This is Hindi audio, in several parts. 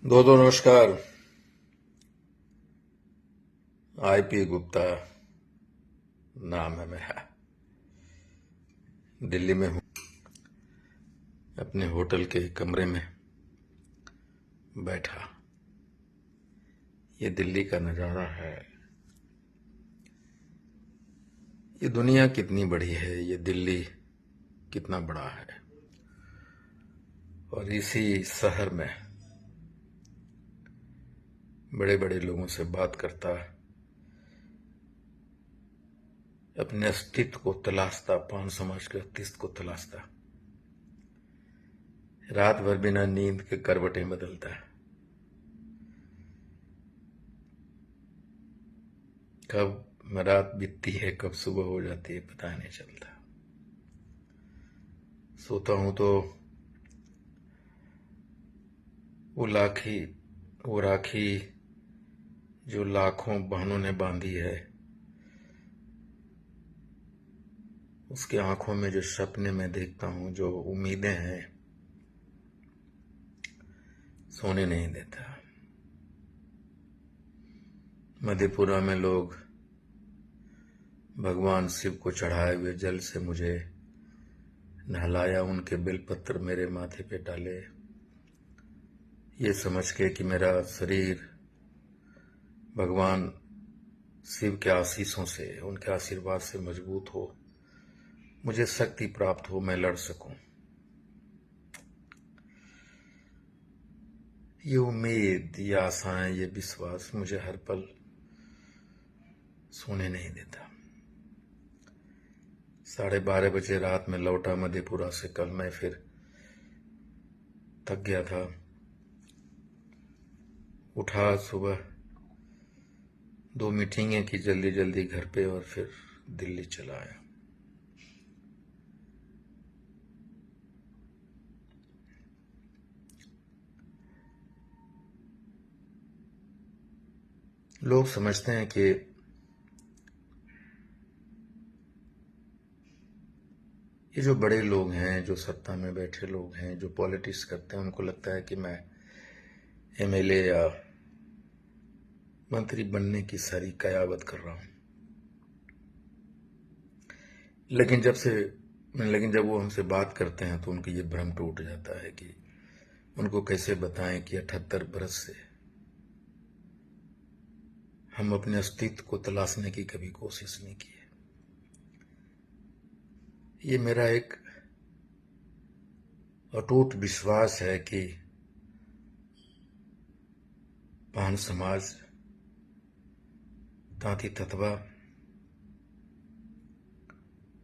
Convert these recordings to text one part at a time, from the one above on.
दो दो नमस्कार। आईपी गुप्ता नाम है मेरा। दिल्ली में हूँ, अपने होटल के कमरे में बैठा। ये दिल्ली का नज़ारा है। ये दुनिया कितनी बड़ी है, ये दिल्ली कितना बड़ा है। और इसी शहर में बड़े बड़े लोगों से बात करता, अपने अस्तित्व को तलाशता, पान समाज के अस्तित्व को तलाशता, रात भर बिना नींद के करवटें बदलता है। कब रात बीतती है, कब सुबह हो जाती है, पता नहीं चलता। सोता हूं तो वो राखी जो लाखों बहनों ने बांधी है, उसकी आंखों में जो सपने मैं देखता हूं, जो उम्मीदें हैं, सोने नहीं देता। मधेपुरा में लोग भगवान शिव को चढ़ाए हुए जल से मुझे नहलाया, उनके बेलपत्र मेरे माथे पे डाले, ये समझ के कि मेरा शरीर भगवान शिव के आशीषों से, उनके आशीर्वाद से मजबूत हो, मुझे शक्ति प्राप्त हो, मैं लड़ सकूं। ये उम्मीद, ये आशाएं, ये विश्वास मुझे हर पल सोने नहीं देता। 12:30 रात में लौटा मधेपुरा से। कल मैं फिर थक गया था, उठा सुबह, 2 मीटिंगें की जल्दी जल्दी घर पे, और फिर दिल्ली चला आया। लोग समझते हैं कि ये जो बड़े लोग हैं, जो सत्ता में बैठे लोग हैं, जो पॉलिटिक्स करते हैं, उनको लगता है कि मैं एमएलए या मंत्री बनने की सारी कयावत कर रहा हूं। लेकिन जब वो हमसे बात करते हैं तो उनको ये भ्रम टूट जाता है कि उनको कैसे बताएं कि 78 बरस से हम अपने अस्तित्व को तलाशने की कभी कोशिश नहीं की है। ये मेरा एक अटूट विश्वास है कि पान समाज, तांती तत्वा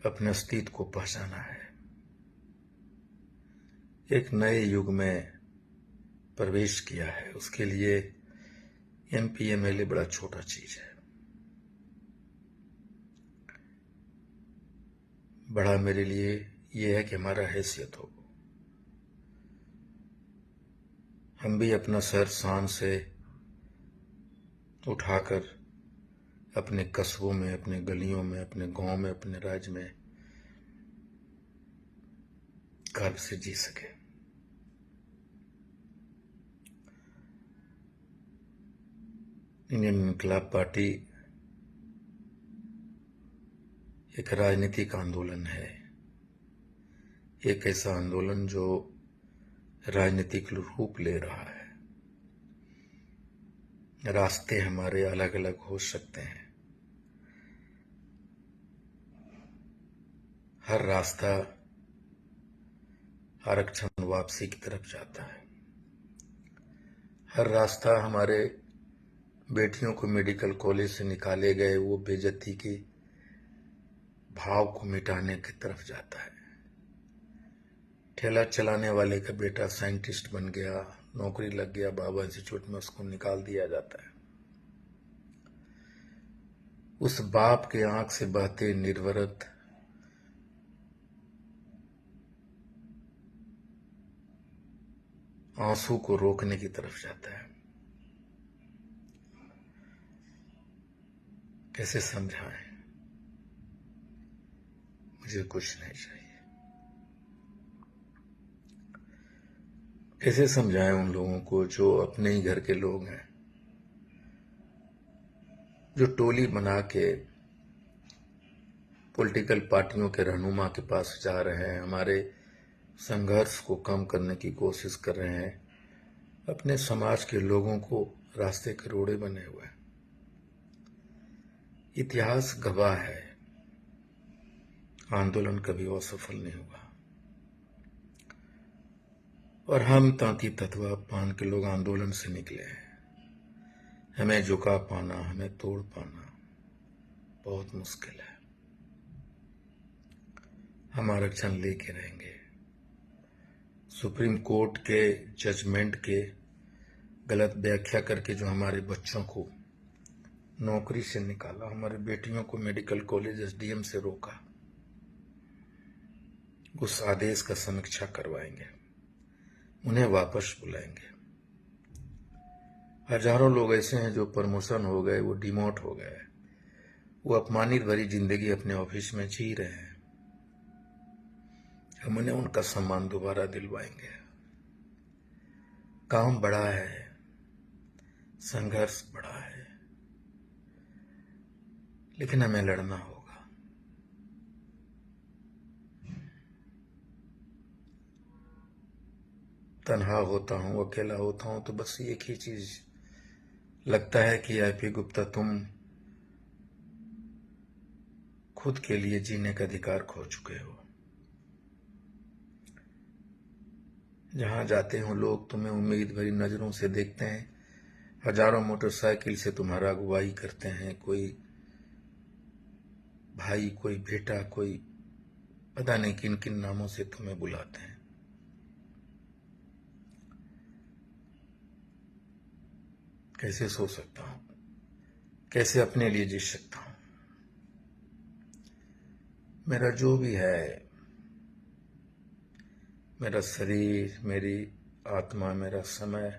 अपने अस्तित्व को पहचाना है। एक नए युग में प्रवेश किया है। उसके लिए एमपी एमएलए बड़ा छोटा चीज है। बड़ा मेरे लिए ये है कि हमारा हैसियत हो। हम भी अपना सर शान से उठाकर अपने कस्बों में, अपने गलियों में, अपने गांव में, अपने राज्य में गर्व से जी सके। इंडियन इनकलाब पार्टी एक राजनीतिक आंदोलन है। एक ऐसा आंदोलन जो राजनीतिक रूप ले रहा है। रास्ते हमारे अलग अलग हो सकते हैं। हर रास्ता आरक्षण वापसी की तरफ जाता है। हर रास्ता हमारे बेटियों को मेडिकल कॉलेज से निकाले गए वो बेइज्जती की भाव को मिटाने की तरफ जाता है। ठेला चलाने वाले का बेटा साइंटिस्ट बन गया, नौकरी लग गया, बाबा इंस्टीट्यूट में, उसको निकाल दिया जाता है। उस बाप के आंख से बहते निर्वरत आंसू को रोकने की तरफ जाता है। कैसे समझाएं? मुझे कुछ नहीं चाहिए। कैसे समझाएं उन लोगों को जो अपने ही घर के लोग हैं, जो टोली बना के पॉलिटिकल पार्टियों के रहनुमा के पास जा रहे हैं, हमारे संघर्ष को कम करने की कोशिश कर रहे हैं, अपने समाज के लोगों को रास्ते के रोड़े बने हुए हैं। इतिहास गवाह है, आंदोलन कभी असफल नहीं हुआ और हम तांती तत्वा पान के लोग आंदोलन से निकले हैं। हमें झुका पाना, हमें तोड़ पाना बहुत मुश्किल है। हम आरक्षण लेके रहेंगे। सुप्रीम कोर्ट के जजमेंट के गलत व्याख्या करके जो हमारे बच्चों को नौकरी से निकाला, हमारी बेटियों को मेडिकल कॉलेज एसडीएम से रोका, उस आदेश का समीक्षा करवाएंगे, उन्हें वापस बुलाएंगे। हजारों लोग ऐसे हैं जो प्रमोशन हो गए, वो डिमोट हो गए, वो अपमानित भरी जिंदगी अपने ऑफिस में जी रहे हैं। हम उन्हें उनका सम्मान दोबारा दिलवाएंगे। काम बड़ा है, संघर्ष बड़ा है, लेकिन हमें लड़ना होगा। तन्हा होता हूं, अकेला होता हूं तो बस एक ही चीज लगता है कि आईपी गुप्ता, तुम खुद के लिए जीने का अधिकार खो चुके हो। जहां जाते हो लोग तुम्हें उम्मीद भरी नजरों से देखते हैं, हजारों मोटरसाइकिल से तुम्हारा अगुवाई करते हैं, कोई भाई, कोई बेटा, कोई पता नहीं किन किन नामों से तुम्हें बुलाते हैं। कैसे सो सकता हूं, कैसे अपने लिए जी सकता हूं? मेरा जो भी है, मेरा शरीर, मेरी आत्मा, मेरा समय,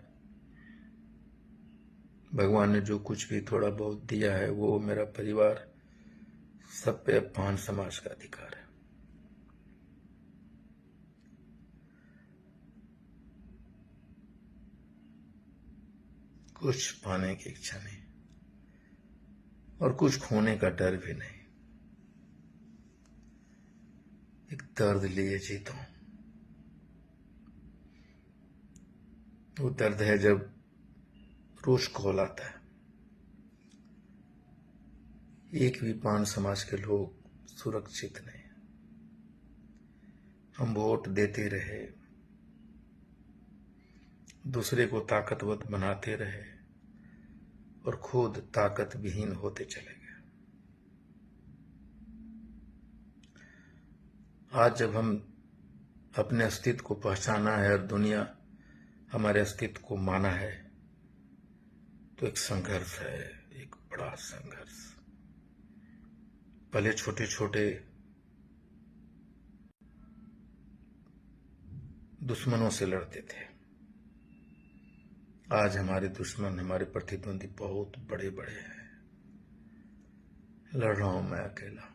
भगवान ने जो कुछ भी थोड़ा बहुत दिया है, वो मेरा परिवार, सब पे पान समाज का अधिकार है। कुछ पाने की इच्छा नहीं और कुछ खोने का डर भी नहीं। एक दर्द लिए जीता हूं। वो दर्द है जब रोज कॉल आता है, एक भी पान समाज के लोग सुरक्षित नहीं। हम वोट देते रहे, दूसरे को ताकतवर बनाते रहे और खुद ताकत विहीन होते चले गए। आज जब हम अपने अस्तित्व को पहचाना है और दुनिया हमारे अस्तित्व को माना है, तो एक संघर्ष है, एक बड़ा संघर्ष। पहले छोटे छोटे दुश्मनों से लड़ते थे, आज हमारे दुश्मन, हमारे प्रतिद्वंदी बहुत बड़े बड़े हैं। लड़ रहा हूं मैं अकेला।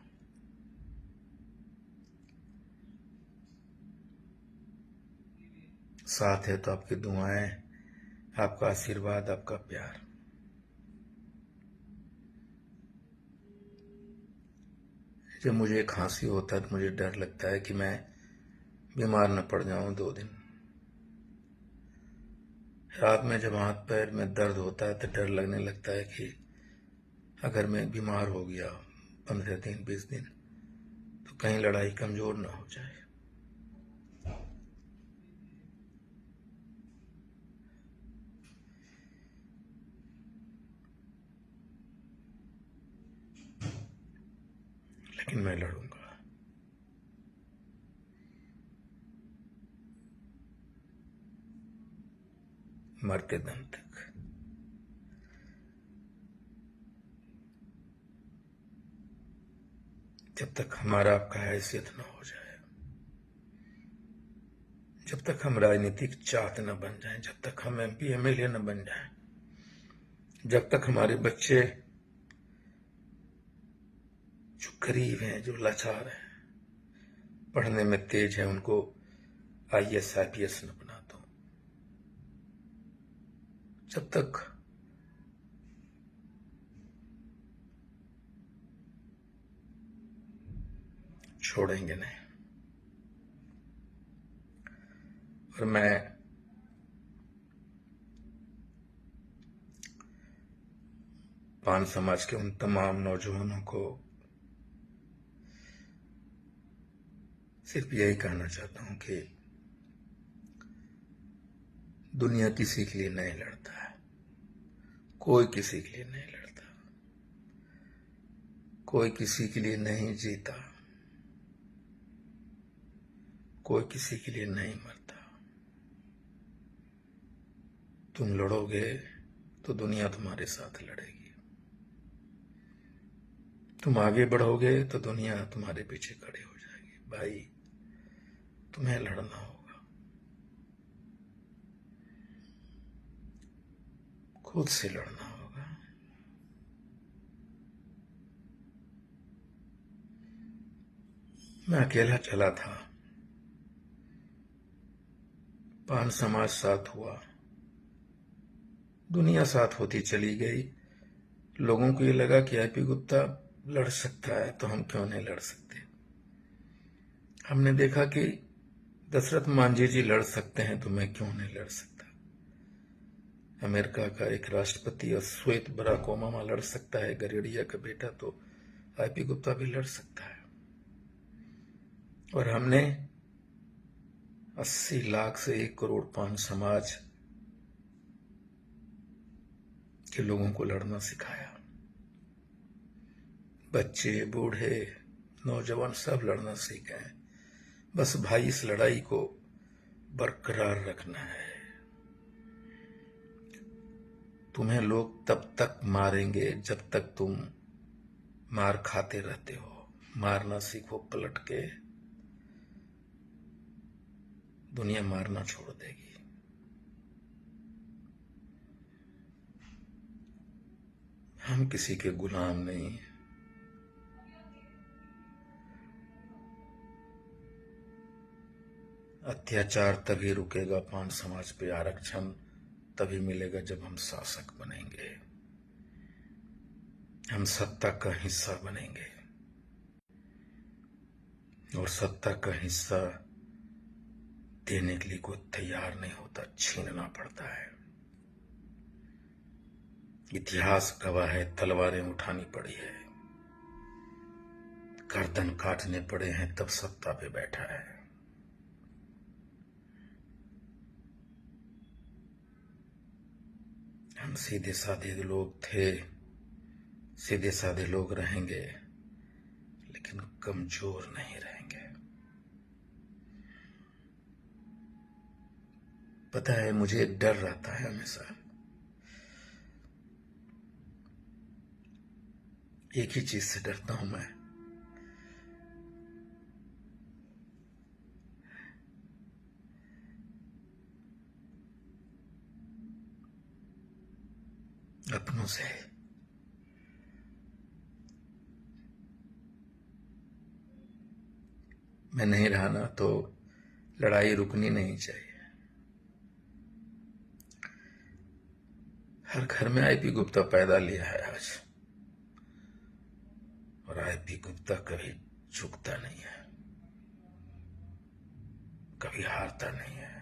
साथ है तो आपकी दुआएं, आपका आशीर्वाद, आपका प्यार। जब मुझे खांसी होता है तो मुझे डर लगता है कि मैं बीमार न पड़ जाऊं 2 दिन। रात में जब हाथ पैर में दर्द होता है तो डर लगने लगता है कि अगर मैं बीमार हो गया 15 दिन 20 दिन तो कहीं लड़ाई कमजोर ना हो जाए। लेकिन मैं लड़ूंगा। मरते दम तक। जब तक हमारा आपका हैसियत न हो जाए, जब तक हम राजनीतिक चाहत न बन जाएं, जब तक हम एमपी एमएलए न बन जाएं, जब तक हमारे बच्चे जो गरीब हैं, जो लाचार हैं, पढ़ने में तेज है, उनको आईएएस आईपीएस न बना दो, जब तक छोड़ेंगे नहीं। और मैं पान समाज के उन तमाम नौजवानों को सिर्फ यही कहना चाहता हूं कि दुनिया किसी के लिए नहीं लड़ता है, कोई किसी के लिए नहीं लड़ता, कोई किसी के लिए नहीं जीता, कोई किसी के लिए नहीं मरता। तुम लड़ोगे तो दुनिया तुम्हारे साथ लड़ेगी, तुम आगे बढ़ोगे तो दुनिया तुम्हारे पीछे खड़ी हो जाएगी। भाई, तुम्हें लड़ना होगा, खुद से लड़ना होगा। मैं अकेला चला था, पान समाज साथ हुआ, दुनिया साथ होती चली गई। लोगों को ये लगा कि आईपी गुप्ता लड़ सकता है तो हम क्यों नहीं लड़ सकते। हमने देखा कि दशरथ मांझी जी लड़ सकते हैं तो मैं क्यों नहीं लड़ सकता। अमेरिका का एक राष्ट्रपति और श्वेत बराक ओबामा लड़ सकता है, गरेड़िया का बेटा, तो आईपी गुप्ता भी लड़ सकता है। और हमने 80 लाख से 1 करोड़ पान समाज के लोगों को लड़ना सिखाया। बच्चे, बूढ़े, नौजवान सब लड़ना सीखे हैं। बस भाई, इस लड़ाई को बरकरार रखना है। तुम्हें लोग तब तक मारेंगे जब तक तुम मार खाते रहते हो। मारना सीखो, पलट के दुनिया मारना छोड़ देगी। हम किसी के गुलाम नहीं हैं। अत्याचार तभी रुकेगा, पान समाज पे आरक्षण तभी मिलेगा जब हम शासक बनेंगे, हम सत्ता का हिस्सा बनेंगे। और सत्ता का हिस्सा देने के लिए कोई तैयार नहीं होता, छीनना पड़ता है। इतिहास गवाह है, तलवारें उठानी पड़ी है, गर्दन काटने पड़े हैं, तब सत्ता पे बैठा है। हम सीधे साधे लोग थे, सीधे साधे लोग रहेंगे, लेकिन कमजोर नहीं रहेंगे। पता है, मुझे डर रहता है हमेशा। एक ही चीज से डरता हूं मैं, अपनों से। मैं नहीं रहा ना तो लड़ाई रुकनी नहीं चाहिए। हर घर में आईपी गुप्ता पैदा लिया है आज, और आईपी गुप्ता कभी झुकता नहीं है, कभी हारता नहीं है।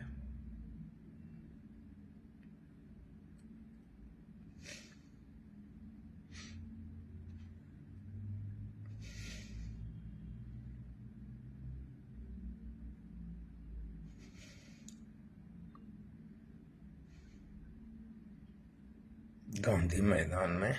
गांधी मैदान में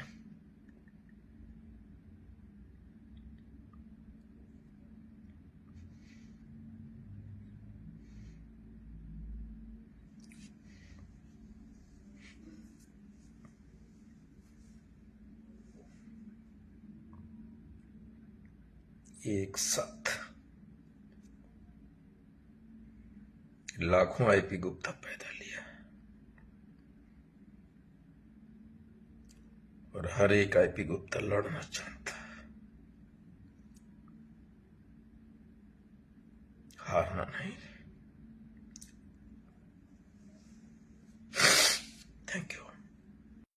एक साथ लाखों आईपी गुप्ता पैदा लिया, और हर एक आईपी गुप्ता लड़ना चाहता है, हारना नहीं। Thank you.